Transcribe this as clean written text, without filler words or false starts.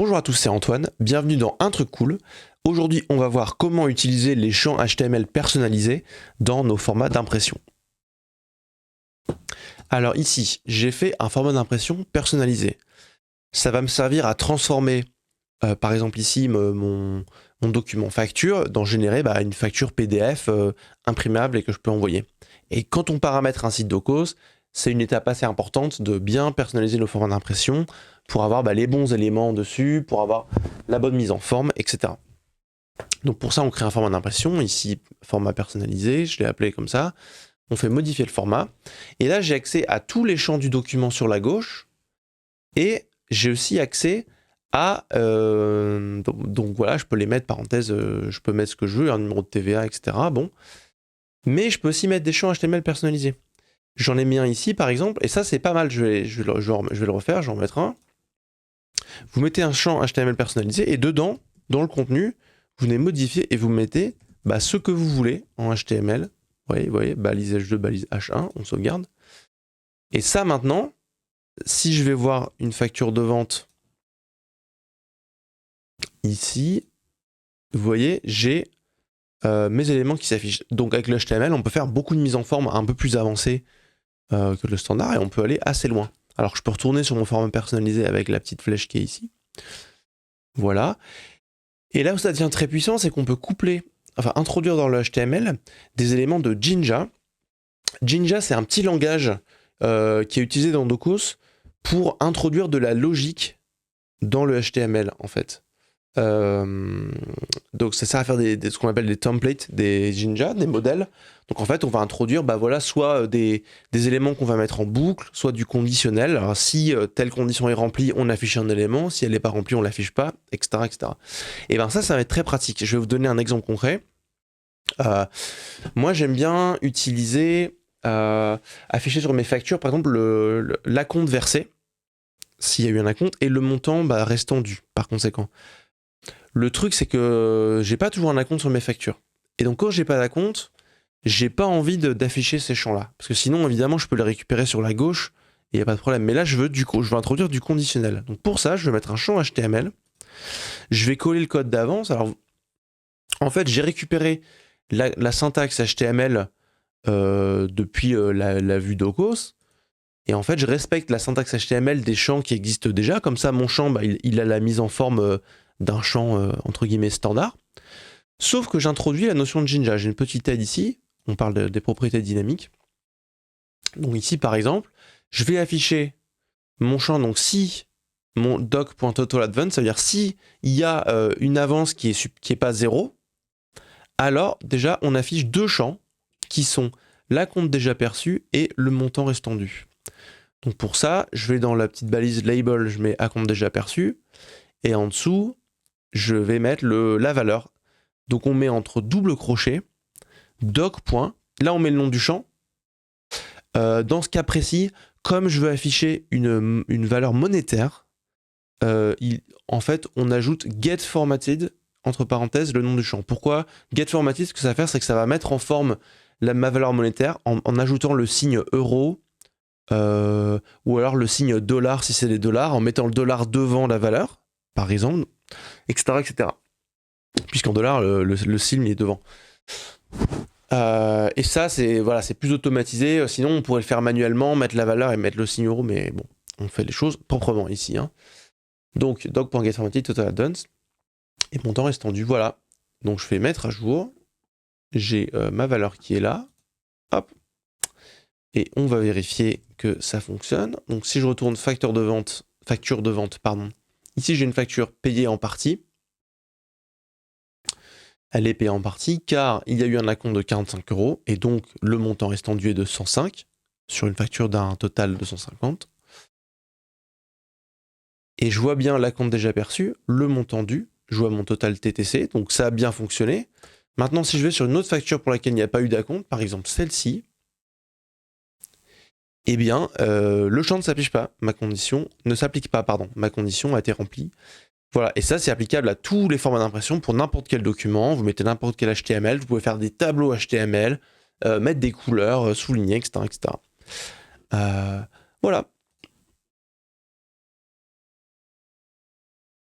Bonjour à tous, c'est Antoine, bienvenue dans Un truc cool. Aujourd'hui, on va voir comment utiliser les champs HTML personnalisés dans nos formats d'impression. Alors ici, j'ai fait un format d'impression personnalisé. Ça va me servir à transformer, par exemple ici, mon document facture, d'en générer une facture PDF imprimable et que je peux envoyer. Et quand on paramètre un site Docos, c'est une étape assez importante de bien personnaliser nos formats d'impression pour avoir les bons éléments dessus, pour avoir la bonne mise en forme, etc. Donc pour ça, on crée un format d'impression, ici, format personnalisé, je l'ai appelé comme ça. On fait modifier le format. Et là, j'ai accès à tous les champs du document sur la gauche. Et j'ai aussi accès à... donc voilà, je peux les mettre, parenthèse, je peux mettre ce que je veux, un numéro de TVA, etc. Bon. Mais je peux aussi mettre des champs HTML personnalisés. J'en ai mis un ici, par exemple, et ça, c'est pas mal. Je vais le refaire, je vais en mettre un. Vous mettez un champ HTML personnalisé, et dedans, dans le contenu, vous venez modifier et vous mettez ce que vous voulez en HTML. Vous voyez, balise H2, balise H1, on sauvegarde. Et ça, maintenant, si je vais voir une facture de vente ici, vous voyez, j'ai mes éléments qui s'affichent. Donc avec le HTML, on peut faire beaucoup de mise en forme un peu plus avancée que le standard et on peut aller assez loin. Alors je peux retourner sur mon format personnalisé avec la petite flèche qui est ici. Voilà. Et là où ça devient très puissant, c'est qu'on peut introduire dans le HTML des éléments de Jinja. Jinja, c'est un petit langage qui est utilisé dans Docos pour introduire de la logique dans le HTML, en fait. Donc ça sert à faire ce qu'on appelle des templates, des Jinja, des modèles. Donc en fait, on va introduire soit des éléments qu'on va mettre en boucle, soit du conditionnel. Alors si telle condition est remplie, on affiche un élément. Si elle n'est pas remplie, on l'affiche pas, etc., etc. Et ça va être très pratique. Je vais vous donner un exemple concret. Moi, j'aime bien utiliser, afficher sur mes factures, par exemple, l'acompte versé, s'il y a eu un acompte, et le montant restant dû, par conséquent. Le truc, c'est que j'ai pas toujours un acompte sur mes factures. Et donc, quand j'ai pas d'acompte, j'ai pas envie d'afficher ces champs-là. Parce que sinon, évidemment, je peux les récupérer sur la gauche, et il n'y a pas de problème. Mais là, je veux introduire du conditionnel. Donc, pour ça, je vais mettre un champ HTML. Je vais coller le code d'avance. Alors, en fait, j'ai récupéré la syntaxe HTML depuis la vue Docos. Et en fait, je respecte la syntaxe HTML des champs qui existent déjà. Comme ça, mon champ, il a la mise en forme d'un champ entre guillemets standard. Sauf que j'introduis la notion de Jinja. J'ai une petite aide ici. On parle des propriétés dynamiques. Donc ici, par exemple, je vais afficher mon champ. Donc si mon doc.totaladvance, ça veut dire si il y a une avance qui est pas 0, alors déjà, on affiche deux champs qui sont l'acompte déjà perçu et le montant restant dû. Donc pour ça, je vais dans la petite balise label, je mets acompte déjà perçu, et en dessous, je vais mettre la valeur. Donc on met entre double crochet, doc. Là on met le nom du champ. Dans ce cas précis, comme je veux afficher une valeur monétaire, en fait on ajoute get formatted, entre parenthèses, le nom du champ. Pourquoi get formatted? Ce que ça va faire, c'est que ça va mettre en forme ma valeur monétaire en ajoutant le signe euro, ou alors le signe dollar si c'est des dollars, en mettant le dollar devant la valeur, par exemple, etc. etc. Puisqu'en dollars, le signe est devant. Et ça, c'est plus automatisé. Sinon, on pourrait le faire manuellement, mettre la valeur et mettre le signe euro, mais bon, on fait les choses proprement ici. Donc, doc.getFormatted, totaladvance, et mon temps restant dû, voilà. Donc, je fais mettre à jour. J'ai ma valeur qui est là. Hop. Et on va vérifier que ça fonctionne. Donc, si je retourne facture de vente, ici, j'ai une facture payée en partie. Elle est payée en partie car il y a eu un acompte de 45 € et donc le montant restant dû est de 105 sur une facture d'un total de 150. Et je vois bien l'acompte déjà perçu, le montant dû, je vois mon total TTC, donc ça a bien fonctionné. Maintenant, si je vais sur une autre facture pour laquelle il n'y a pas eu d'acompte, par exemple celle-ci, eh bien, le champ ne s'applique pas, ma condition a été remplie. Voilà, et ça c'est applicable à tous les formats d'impression pour n'importe quel document. Vous mettez n'importe quel HTML, vous pouvez faire des tableaux HTML, mettre des couleurs, souligner, etc. etc. Voilà.